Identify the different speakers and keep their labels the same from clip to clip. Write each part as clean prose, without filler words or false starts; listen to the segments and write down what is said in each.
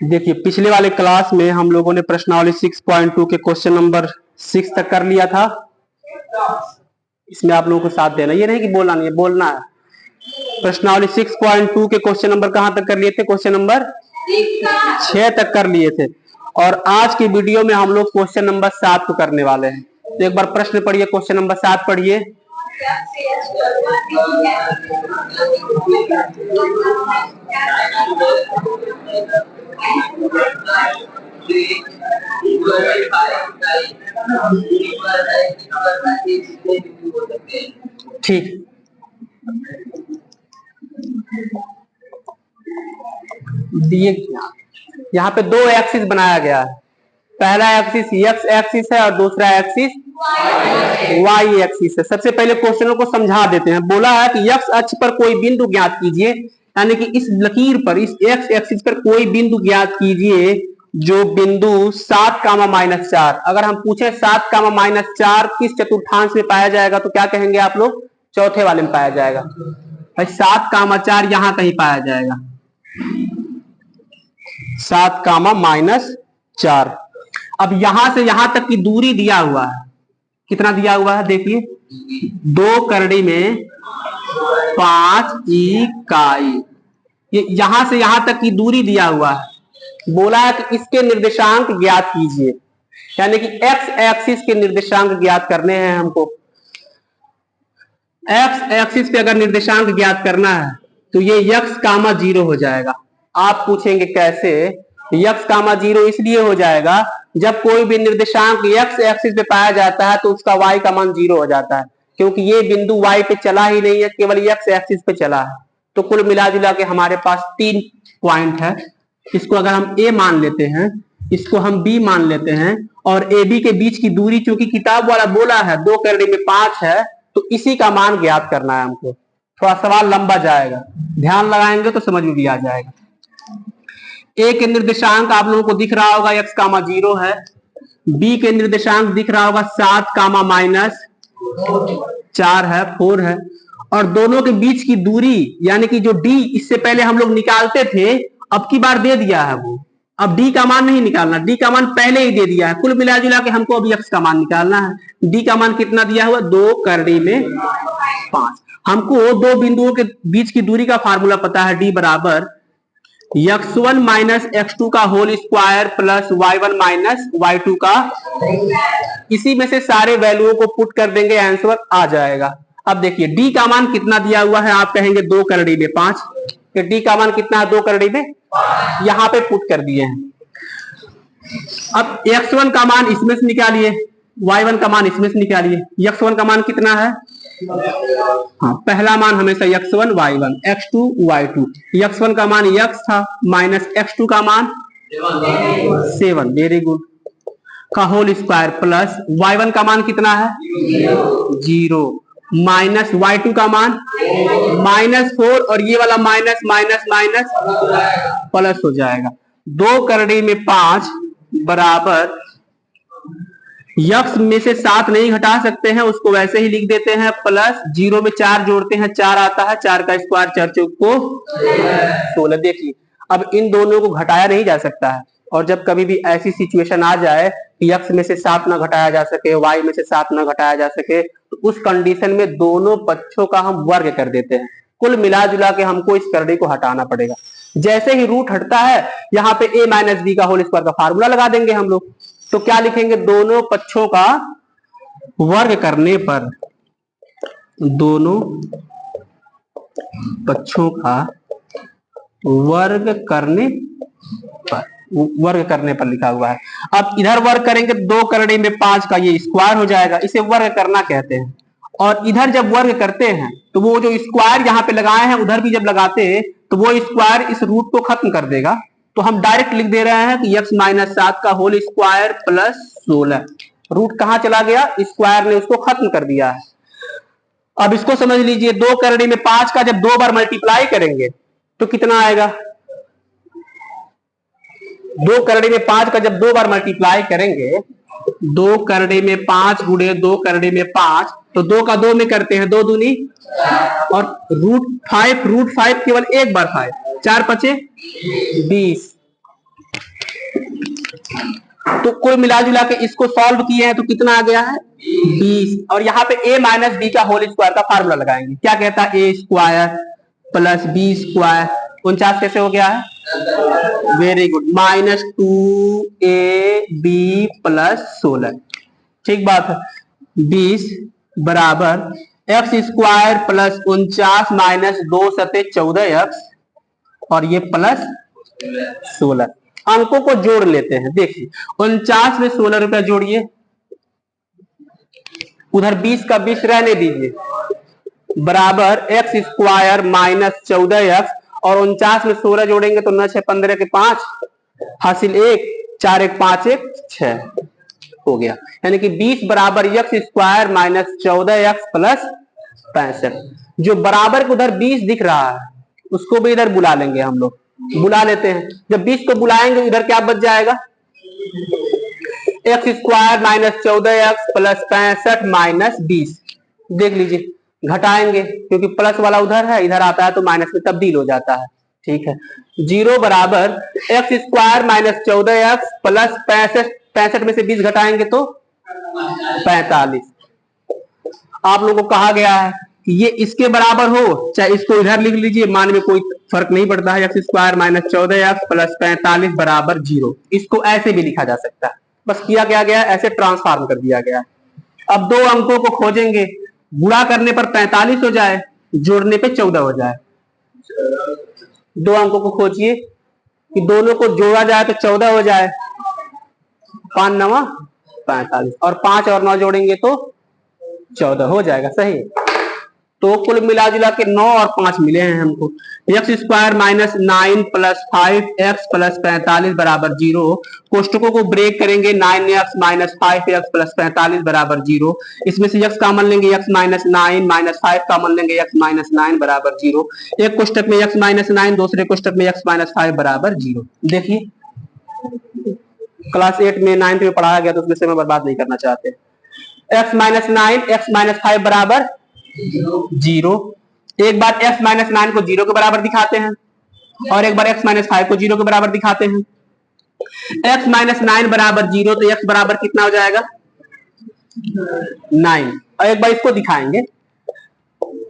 Speaker 1: देखिए पिछले वाले क्लास में हम लोगों ने प्रश्नावली 6.2 के क्वेश्चन नंबर 6 तक कर लिया था। इसमें आप लोगों को साथ देना, ये नहीं कि बोलना नहीं है, बोलना है। प्रश्नावली 6.2 के क्वेश्चन नंबर कहां तक कर लिए थे? क्वेश्चन नंबर 6 तक कर लिए थे। और आज की वीडियो में हम लोग क्वेश्चन नंबर 7 को करने वाले हैं। तो एक बार प्रश्न पढ़िए, क्वेश्चन नंबर 7 पढ़िए। ठीक, दिए यहाँ पे दो एक्सिस बनाया गया है। पहला एक्सिस एक्स एक्सिस है और दूसरा एक्सिस वाई एक्सिस है। सबसे पहले क्वेश्चनों को समझा देते हैं। बोला है कि एक्स अक्ष पर कोई बिंदु ज्ञात कीजिए, यानी कि इस लकीर पर, इस एक्स एक्सिस पर कोई बिंदु ज्ञात कीजिए जो बिंदु 7,-4। अगर हम पूछे 7,-4 किस चतुर्थांश में पाया जाएगा तो क्या कहेंगे आप लोग? चौथे वाले में पाया जाएगा। भाई 7,4 यहां कहीं पाया जाएगा, 7,-4। अब यहां से यहां तक की दूरी दिया हुआ है, कितना दिया हुआ है? देखिए 2 करड़ी में 5 इकाई, ये यहां से यहां तक की दूरी दिया हुआ है। बोला है कि इसके निर्देशांक ज्ञात कीजिए, यानी कि एक्स एक्सिस के निर्देशांक ज्ञात करने हैं हमको। एक्स एक्सिस पे अगर निर्देशांक ज्ञात करना है तो ये x,0 हो जाएगा। आप पूछेंगे कैसे? x,0 इसलिए हो जाएगा जब कोई भी निर्देशांक x एक्सिस पे पाया जाता है तो उसका y का मान 0 हो जाता है, क्योंकि ये बिंदु y पे चला ही नहीं है, केवल x एक्सिस पे चला है। तो कुल मिला जुला के हमारे पास 3 पॉइंट है। इसको अगर हम a मान लेते हैं, इसको हम b मान लेते हैं, और ए बी के बीच की दूरी चूंकि किताब वाला बोला है 2 करड़ी में 5 है, तो इसी का मान ज्ञात करना है हमको। थोड़ा सवाल लंबा जाएगा, ध्यान लगाएंगे तो समझ में भी आ जाएगा। ए के निर्देशांक आप लोगों को दिख रहा होगा x,0 है। बी के निर्देशांक दिख रहा होगा 7,-4 है, 4 है। और दोनों के बीच की दूरी यानी कि जो डी इससे पहले हम लोग निकालते थे, अब की बार दे दिया है वो। अब डी का मान नहीं निकालना, डी का मान पहले ही दे दिया है। कुल मिला जुला के हमको अब एक्स का मान निकालना है। डी का मान कितना दिया हुआ? 2 करड़ी में 5। हमको दो बिंदुओं के बीच की दूरी का फार्मूला पता है, डी बराबर x1 माइनस x2 का whole square plus y1 minus y2 का। इसी में से सारे वैल्यूओं को पुट कर देंगे, आंसर आ जाएगा। अब देखिए डी का मान कितना दिया हुआ है, आप कहेंगे 2 करड़ी में 5। डी का मान कितना है? 2 करड़ी में, यहां पे पुट कर दिए हैं। अब x1 का मान इसमें से निकालिए, y1 का मान इसमें से निकालिए। x1 का मान कितना है? हाँ, पहला मान हमेशा x1 y1, x2 y2। x1 का मान x था, माइनस x2 का मान 7, वेरी गुड, का होल स्क्वायर प्लस y1 का मान कितना है? 0, माइनस y2 का मान -4, और ये वाला माइनस माइनस माइनस प्लस हो जाएगा। 2 करड़ी में 5 बराबर, x में से 7 नहीं घटा सकते हैं, उसको वैसे ही लिख देते हैं, प्लस 0 में 4 जोड़ते हैं, 4 आता है, 4 का स्क्वायर 4 चौक को 16। देखिए अब इन दोनों को घटाया नहीं जा सकता है, और जब कभी भी ऐसी सिचुएशन आ जाए कि x में से 7 ना घटाया जा सके, y में से 7 ना घटाया जा सके, तो उस कंडीशन में दोनों पक्षों का हम वर्ग कर देते हैं। कुल मिला जुला के हमको इस करड़ी को हटाना पड़ेगा। जैसे ही रूट हटता है, यहाँ पे a माइनस बी का होल स्क्वायर का फार्मूला लगा देंगे हम लोग। तो क्या लिखेंगे? दोनों पक्षों का वर्ग करने पर, दोनों पक्षों का वर्ग करने पर लिखा हुआ है। अब इधर वर्ग करेंगे 2 करड़ी में 5 का, ये स्क्वायर हो जाएगा, इसे वर्ग करना कहते हैं। और इधर जब वर्ग करते हैं तो वो जो स्क्वायर यहाँ पे लगाए हैं, उधर भी जब लगाते हैं तो वो स्क्वायर इस रूट को खत्म कर देगा। तो हम डायरेक्ट लिख दे रहे हैं कि x माइनस 7 का होल स्क्वायर प्लस 16। रूट कहां चला गया? स्क्वायर ने उसको खत्म कर दिया है। अब इसको समझ लीजिए, 2 करड़ी में 5 का जब 2 बार मल्टीप्लाई करेंगे तो कितना आएगा? 2 करड़ी में 5 का जब 2 बार मल्टीप्लाई करेंगे, 2 करड़ी में 5 गुणे 2 करड़ी में 5, तो 2 का 2 में करते हैं, 2 दूनी और √5 केवल एक बार 5, 4 × 5 = 20। तो कुल मिला जुला के इसको सॉल्व किए हैं तो कितना आ गया है 20। और यहाँ पे a - b का होल स्क्वायर का फार्मूला लगाएंगे। क्या कहता है a² + b²। 49 कैसे हो गया है? Very good, -2ab + 16। ठीक बात है। 20 बराबर x² + 49 - 2 × 14x और ये प्लस 16। अंकों को जोड़ लेते हैं। देखिए 49 में 16 रुपया जोड़िए, उधर 20 का 20 रहने दीजिए, बराबर x² - 14x और 49 में 16 जोड़ेंगे तो 9 × 6 = 15 के 5 हासिल 1, 4 × 1 = 5 × 1 = 6 हो गया। यानी कि 20 बराबर x² - 14x + 65। जो बराबर को उधर 20 दिख रहा है उसको भी इधर बुला लेंगे, हम लोग बुला लेते हैं। जब 20 को बुलाएंगे इधर क्या बच जाएगा? x² - 14x + 65 - 20। देख लीजिए घटाएंगे क्योंकि प्लस वाला उधर है, इधर आता है तो माइनस में तब्दील हो जाता है। ठीक है, 0 बराबर x² - 14x + 65 में से 20 घटाएंगे तो 45। आप लोगों को कहा गया है कि ये इसके बराबर हो, चाहे इसको इधर लिख लीजिए, मान में कोई फर्क नहीं पड़ता है। x² - 14x + 45 बराबर 0। इसको ऐसे भी लिखा जा सकता है, बस किया क्या गया, ऐसे ट्रांसफॉर्म कर दिया गया। अब दो अंकों को खोजेंगे, गुणा करने पर 45 हो जाए, जोड़ने पे 14 हो जाए। दो अंकों को खोजिए कि दोनों को जोड़ा जाए तो 14 हो जाए, 5 × 9 = 45 और 5 और 9 जोड़ेंगे तो 14 हो जाएगा। सही। तो कुल मिला जुला के 9 और 5 मिले हैं हमको। x² - 9 + 5x + 45 बराबर 0। कोष्टकों को ब्रेक करेंगे, 9x - 5x + 45 बराबर 0। इसमें से x कॉमन लेंगे, x - 9 - 5 कॉमन लेंगे, x - 9 बराबर 0। एक कोष्टक में x - 9, दूसरे कोष्टक में x - 5 बराबर 0। देखिए क्लास 8 में 9th में पढ़ाया गया तो उसमें समय बर्बाद नहीं करना चाहते। x - 9 x - 5 बराबर 0। एक बार x - 9 को 0 के बराबर दिखाते हैं और एक बार x - 5 को 0 के बराबर दिखाते हैं। x - 9 बराबर 0 तो x बराबर कितना हो जाएगा 9। और एक बार इसको दिखाएंगे,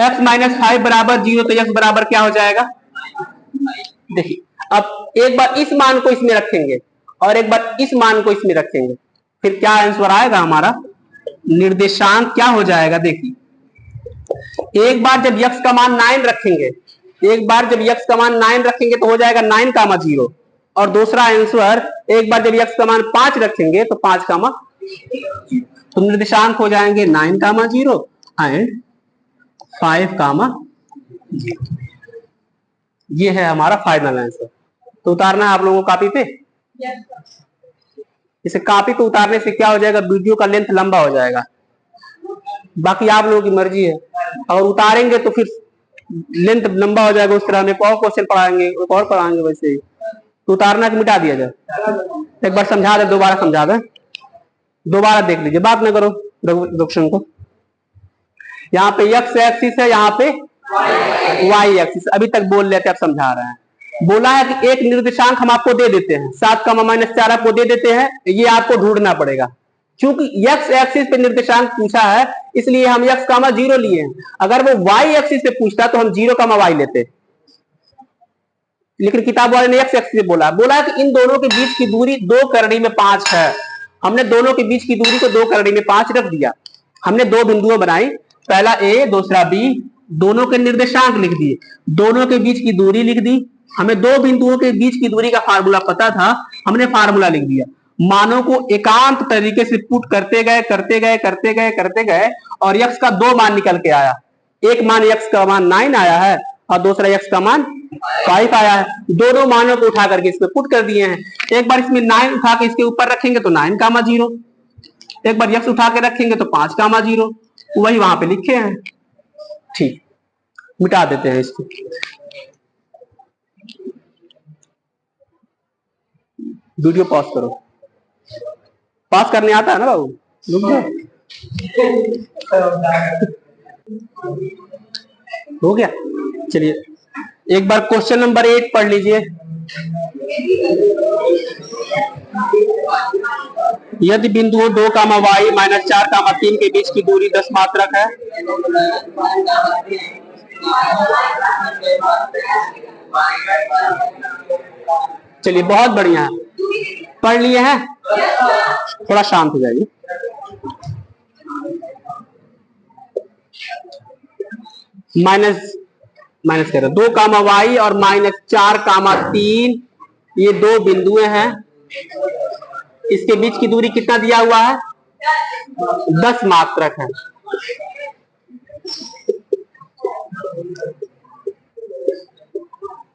Speaker 1: x - 5 बराबर 0 तो x बराबर क्या हो जाएगा। देखिए अब एक बार इस मान को इसमें रखेंगे और एक बार इस मान को इसमें रखेंगे, फिर क्या आंसर आएगा हमारा, निर्देशांक क्या हो जाएगा। देखिए एक बार जब x का मान 9 रखेंगे, एक बार जब x का मान 9 रखेंगे तो हो जाएगा 9, 0 और दूसरा आंसर एक बार जब x का मान 5 रखेंगे तो 5, तो निर्देशांक हो जाएंगे 9, 0 एंड 5, 0। ये है हमारा फाइनल आंसर। तो उतारना है आप लोगों को कॉपी पे। इसे कॉपी पे उतारने से क्या हो जाएगा, वीडियो का लेंथ लंबा हो जाएगा। बाकी आप लोगों की मर्जी है, और उतारेंगे तो फिर लेंथ लंबा हो जाएगा। उस तरह में एक और क्वेश्चन पढ़ाएंगे, एक और पढ़ाएंगे वैसे ही। तो उतारना कि मिटा दिया जाए, एक बार समझा दे, दोबारा समझा दे, दोबारा देख लीजिए, बात ना करो रघुवंशन को। यहाँ पे x एक्सिस है, यहाँ पे y एक्सिस। अभी तक बोल लेते, अब समझा रहे हैं। बोला है कि एक निर्देशांक हम आपको दे देते हैं, 7, -4 आपको दे देते हैं, ये आपको ढूंढना पड़ेगा। क्योंकि x एक्सिस पे निर्देशांक पूछा है इसलिए हम x, 0 लिए हैं। अगर वो y एक्सिस पे पूछता तो हम 0, y लेते, लेकिन किताब वाले ने x एक्सिस पे बोला कि इन दोनों के बीच की दूरी 2 करड़ी में 5 है। हमने दोनों के बीच की दूरी को 2 करड़ी में 5 रख दिया। हमने दो बिंदुओं बनाई, पहला a दूसरा b, दोनों के निर्देशांक लिख दिए, दोनों के बीच की दूरी लिख दी। हमें दो बिंदुओं के बीच की दूरी का फार्मूला पता था, हमने फार्मूला लिख दिया। मानों को एकांत तरीके से पुट करते गए और x का 2 मान निकल के आया। एक मान x का मान 9 आया है और दूसरा x का मान 5 आया है। दोनों मानों को उठा करके इसमें पुट कर दिए हैं। एक बार इसमें 9 उठा के इसके ऊपर रखेंगे तो 9, 0। एक बार x उठा के रखेंगे तो 5, 0। वही वहां पे लिखे हैं। ठीक, मिटा देते हैं इसको। वीडियो पॉज करो। पॉज करने आता है ना बाबू, रुक जाओ। हो गया। चलिए एक बार क्वेश्चन नंबर 8 पढ़ लीजिए। यदि बिंदुओं 2 कामा वाई माइनस 4 कामा 3 के बीच की दूरी 10 मात्रक है, चलिए बहुत बढ़िया है, पढ़ लिए हैं। थोड़ा शांत हो जाइए। माइनस माइनस कह रहे 2 कामा वाई और माइनस 4 कामा 3, ये दो बिंदुएं हैं। इसके बीच की दूरी कितना दिया हुआ है? 10 मात्रक है।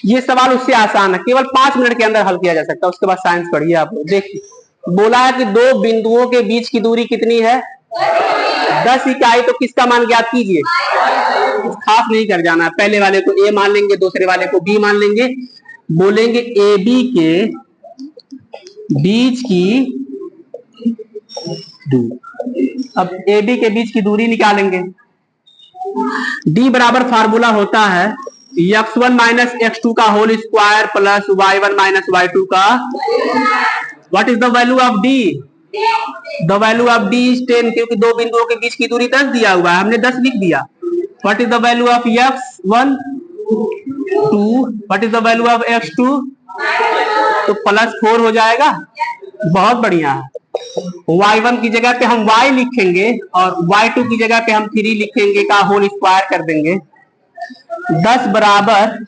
Speaker 1: ये सवाल उससे आसान है, केवल 5 मिनट के अंदर हल किया जा सकता है। उसके बाद साइंस पढ़िए आप लोग। देखिए बोला है कि दो बिंदुओं के बीच की दूरी कितनी है? 10 इकाई। तो किसका मान ज्ञात कीजिए। कुछ खास नहीं कर जाना है, पहले वाले को ए मान लेंगे, दूसरे वाले को बी मान लेंगे। बोलेंगे ए बी के बीच की दूरी। अब ए बी के बीच की दूरी निकालेंगे। डी बराबर फार्मूला होता है x1 माइनस x2 का whole square plus y1 minus y2 का। What is the value of D? The value of D is 10, क्योंकि दो बिंदुओं के बीच की दूरी 10 दिया हुआ है, हमने 10 लिख दिया। What is the value of x1? 2। What is the value of x2? तो +4 हो जाएगा। बहुत बढ़िया है। y1 की जगह पे हम y लिखेंगे और y2 की जगह पे हम 3 लिखेंगे का होल स्क्वायर कर देंगे। 10 बराबर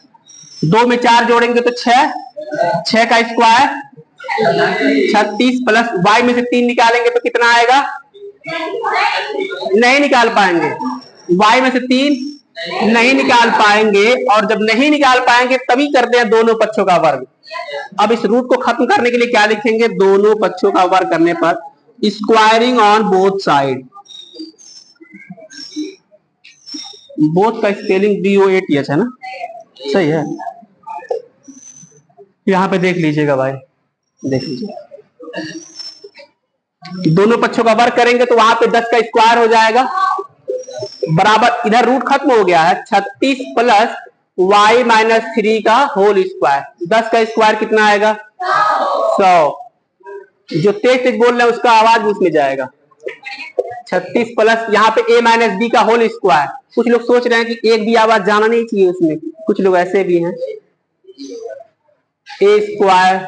Speaker 1: 2 में 4 जोड़ेंगे तो 6, 6 का स्क्वायर 36 प्लस y में से 3 निकालेंगे तो कितना आएगा? नहीं निकाल पाएंगे। y में से 3 नहीं निकाल पाएंगे, और जब नहीं निकाल पाएंगे तभी करते हैं दोनों पक्षों का वर्ग। अब इस रूट को खत्म करने के लिए क्या लिखेंगे? दोनों पक्षों का वर्ग करने पर squaring on both side. Both का स्पेलिंग BOATH है ना? सही है। यहां पे देख लीजिएगा भाई, देख लीजिए। दोनों पक्षों का वर्ग करेंगे तो वहां पे 10 का स्क्वायर हो जाएगा, बराबर इधर रूट खत्म हो गया है 36 प्लस y माइनस 3 का होल स्क्वायर। 10 का स्क्वायर कितना आएगा? 100। जो तेज तेज बोल रहे हैं उसका आवाज उसमें जाएगा। 36 प्लस यहाँ पे a माइनस b का होल स्क्वायर। कुछ लोग सोच रहे हैं कि एक भी आवाज जाना नहीं चाहिए उसमें, कुछ लोग ऐसे भी हैं। a square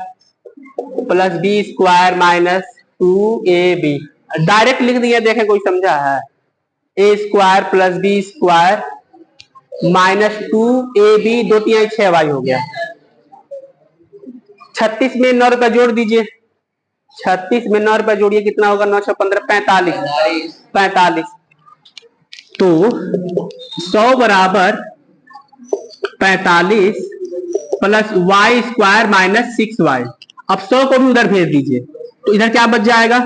Speaker 1: plus b square minus 2ab। Direct लिख दिया, देखें कोई समझा है? a square plus b square minus 2ab, 2 3 6y हो गया। 36 में 9 रुपए जोड़ दीजिए। 36 में 9 रुपए जोड़िए, कितना होगा? 9 15 45। तो 100 बराबर 45 plus y square minus 6y। अब 100 को भी उधर भेज दीजिए, तो इधर क्या बच जाएगा?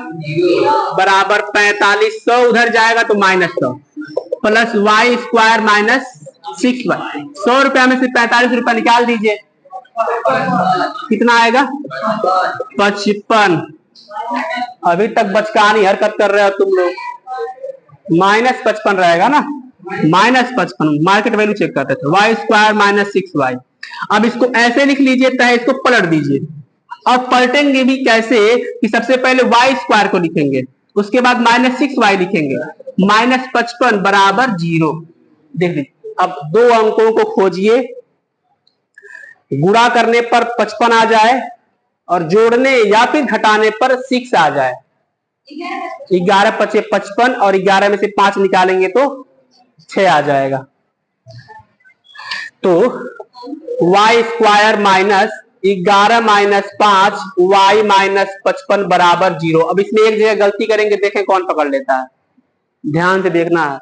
Speaker 1: बराबर 45। 100 उधर जाएगा तो -100 plus y square minus 6y। 100 रुपया में से 45 रुपया निकाल दीजिए, कितना आएगा? 55। अभी तक बचकानी हरकत कर रहे हो तुम लोग। -55 रहेगा ना? -55 मार्केट वैल्यू चेक करते थे। y square minus 6y। अब इसको ऐसे लिख लीजिए, चाहे इसको पलट दीजिए। अब पलटेंगे भी कैसे कि सबसे पहले y स्क्वायर को लिखेंगे, उसके बाद -6y लिखेंगे। -55 बराबर 0। देख लीजिए, अब दो अंकों को खोजिए, गुणा करने पर 55 आ जाए और जोड़ने या फिर घटाने पर 6 आ जाए। 11 पचे 55 और 11 में से 5 निकालेंगे तो 6 आ जाएगा। तो y square minus 11 minus 5 y minus 55 बराबर 0। अब इसमें एक जगह गलती करेंगे, देखें कौन पकड़ लेता है। ध्यान से देखना है।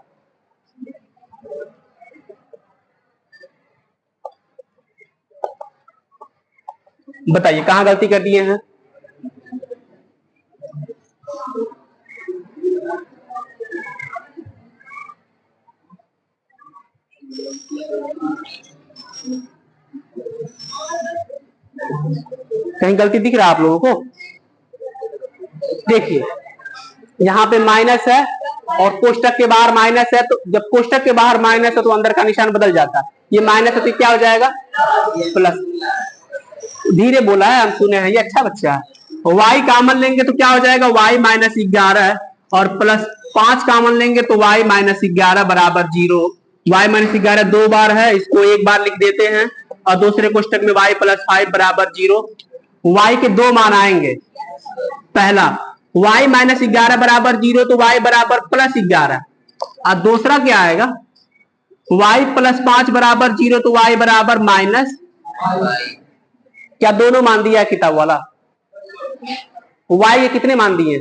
Speaker 1: बताइए कहां गलती कर दिए हैं? कहीं गलती दिख रहा है आप लोगों को? देखिए यहां पे माइनस है और कोष्टक के बाहर माइनस है, तो जब कोष्टक के बाहर माइनस है तो अंदर का निशान बदल जाता है। ये माइनस है तो क्या हो जाएगा प्लस। धीरे बोला है, हम सुने हैं, ये अच्छा बच्चा है। y कॉमन लेंगे तो क्या हो जाएगा y माइनस 11 और प्लस 5 कॉमन लेंगे तो y माइनस 11 बराबर 0। y माइनस 11 दो बार है, इसको एक बार लिख देते हैं और दूसरे कोष्टक में y प्लस 5 बराबर 0। y के दो मान आएंगे, पहला y माइनस 11 बराबर 0 तो y बराबर प्लस 11 और दूसरा क्या आएगा y प्लस 5 बराबर 0 तो y बराबर माइनस। क्या दोनों मान दिया है किताब वाला? y ये कितने मान दिए?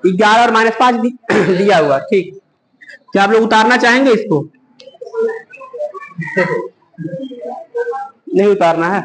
Speaker 1: 11 और माइनस 5 दिया हुआ। ठीक, क्या आप लोग उतारना चाहेंगे इसको? नहीं उतारना है?